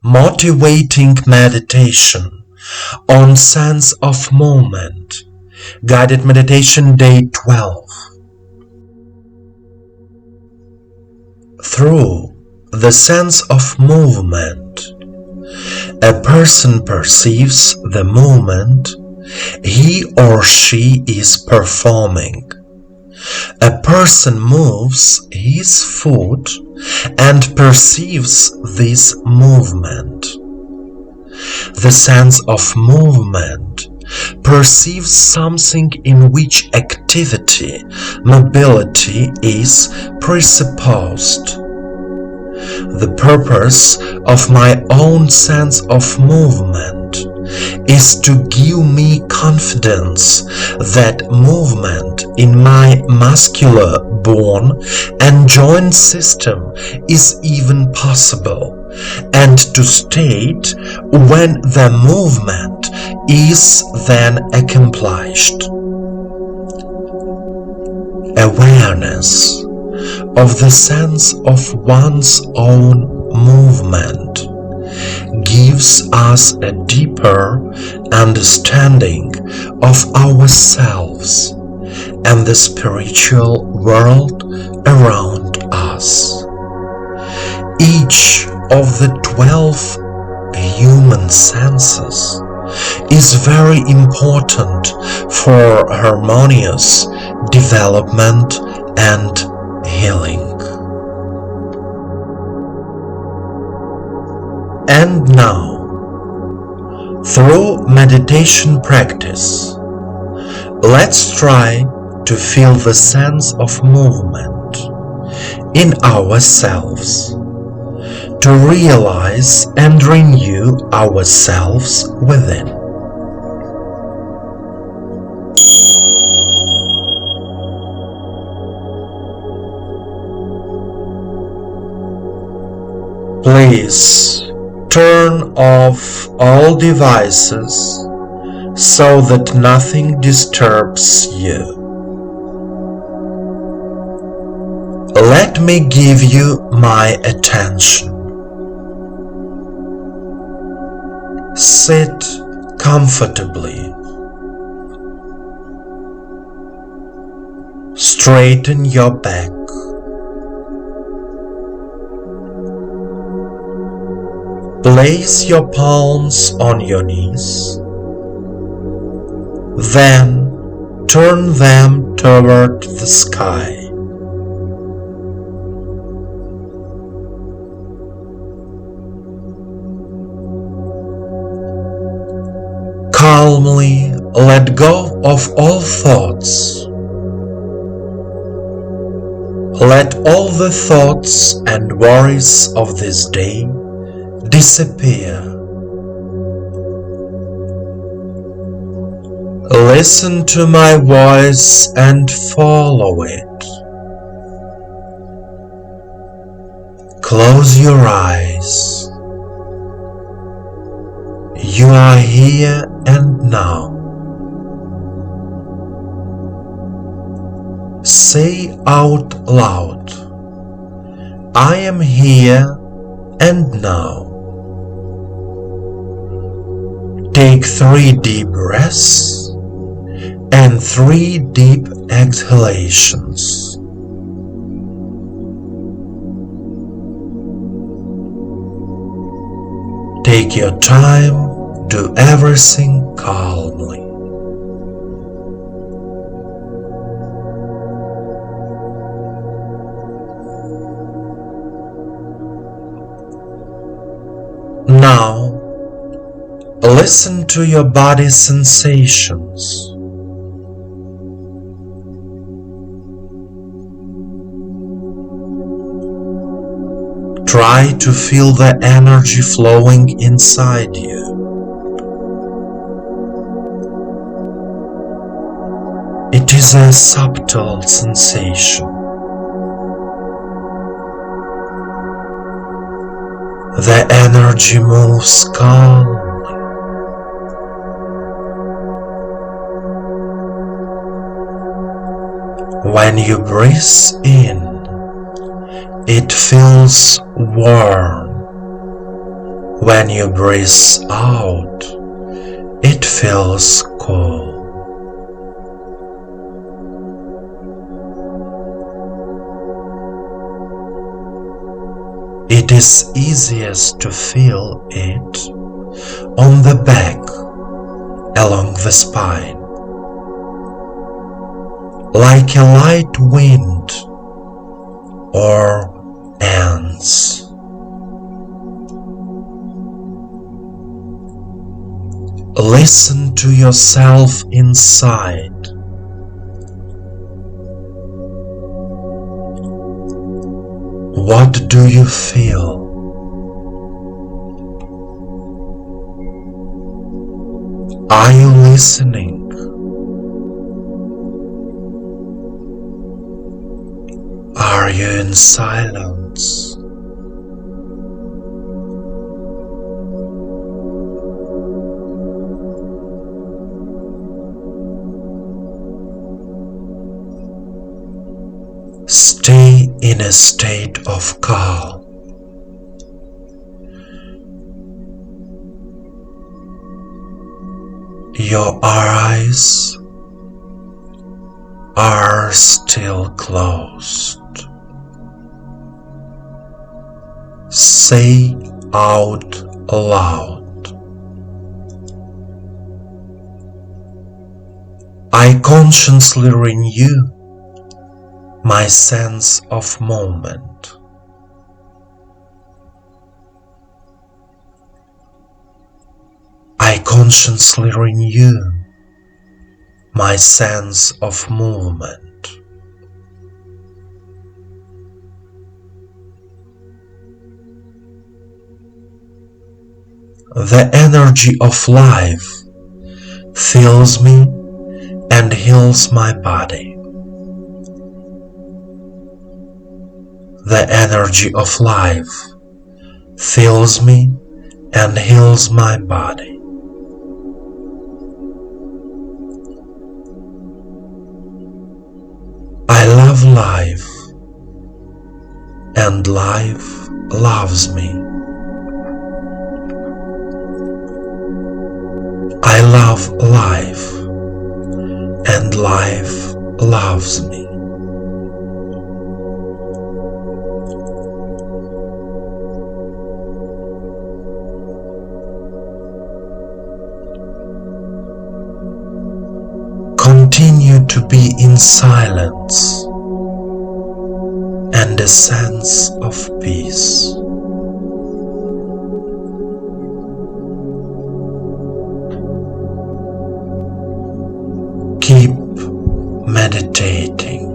Motivating meditation on sense of movement. Guided meditation day 12. Through the sense of movement, a person perceives the movement he or she is performing. A person moves his foot and perceives this movement. The sense of movement perceives something in which activity, mobility is presupposed. The purpose of my own sense of movement is to give me confidence that movement in my muscular bone and joint system is even possible, and to state when the movement is then accomplished. Awareness of the sense of one's own movement gives us a deeper understanding of ourselves and the spiritual world around us. Each of the 12 human senses is very important for harmonious development and healing. And now, through meditation practice, let's try to feel the sense of movement in ourselves, to realize and renew ourselves within. Please turn off all devices so that nothing disturbs you. Let me give you my attention. Sit comfortably. Straighten your back. Place your palms on your knees. Then turn them toward the sky. Calmly let go of all thoughts. Let all the thoughts and worries of this day disappear. Listen to my voice and follow it. Close your eyes. You are here and now. Say out loud, I am here and now. Take 3 deep breaths and 3 deep exhalations. Take your time, do everything calmly. Now, listen to your body's sensations. Try to feel the energy flowing inside you. It is a subtle sensation. The energy moves calmly. When you breathe in, it feels warm, When you breathe out, it feels cool. It is easiest to feel it on the back, along the spine, like a light wind or ants. Listen to yourself inside. What do you feel? Are you listening? Are you in silence? Stay in a state of calm. Your eyes are still closed. Say out loud, I consciously renew my sense of moment. I consciously renew my sense of movement. The energy of life fills me and heals my body. The energy of life fills me and heals my body. I love life, and life loves me. I love life, and life loves me. Continue to be in silence and a sense of peace. Keep meditating.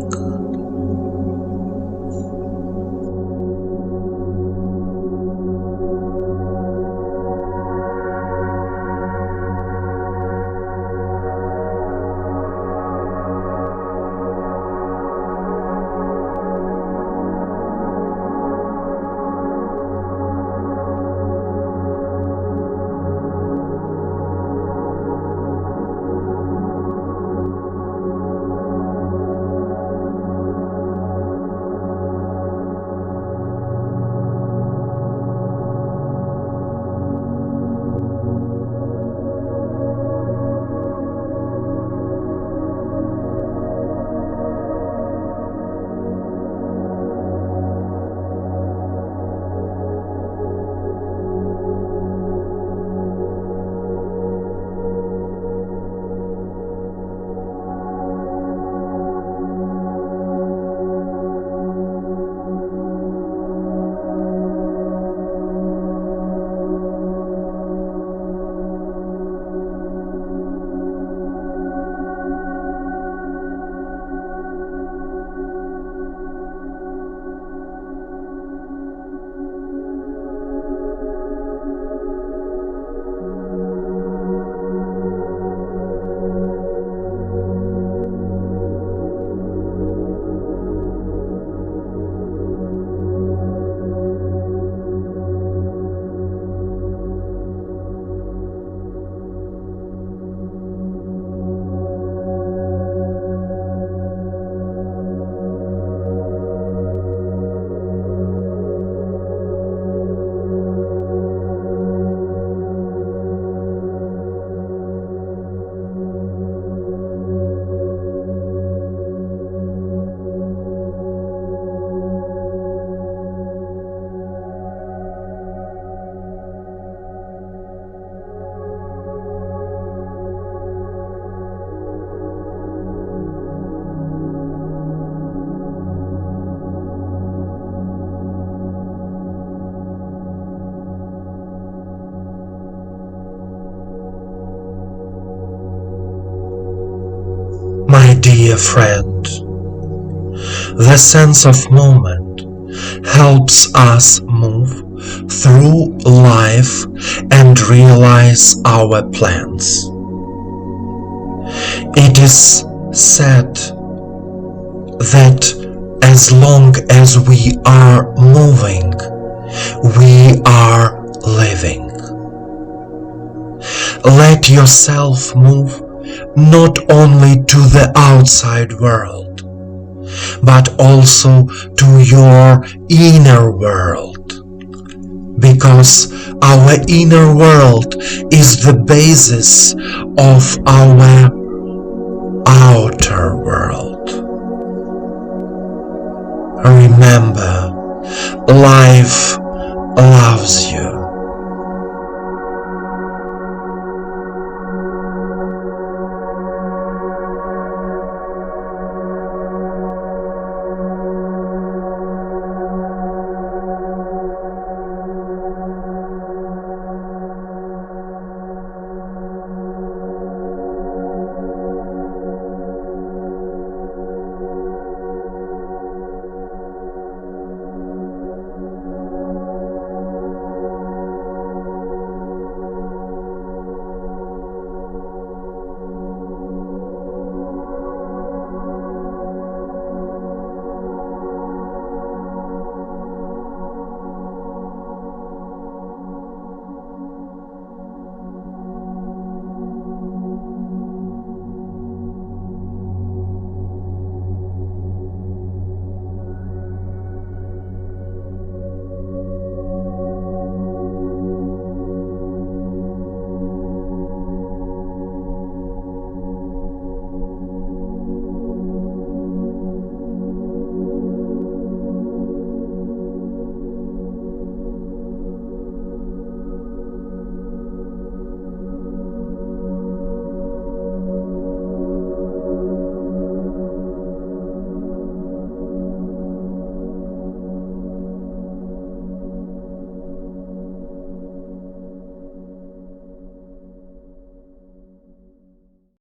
dear friend. The sense of movement helps us move through life and realize our plans. It is said that as long as we are moving, we are living. Let yourself move not only to the outside world, but also to your inner world, because our inner world is the basis of our outer world. Remember, life loves you.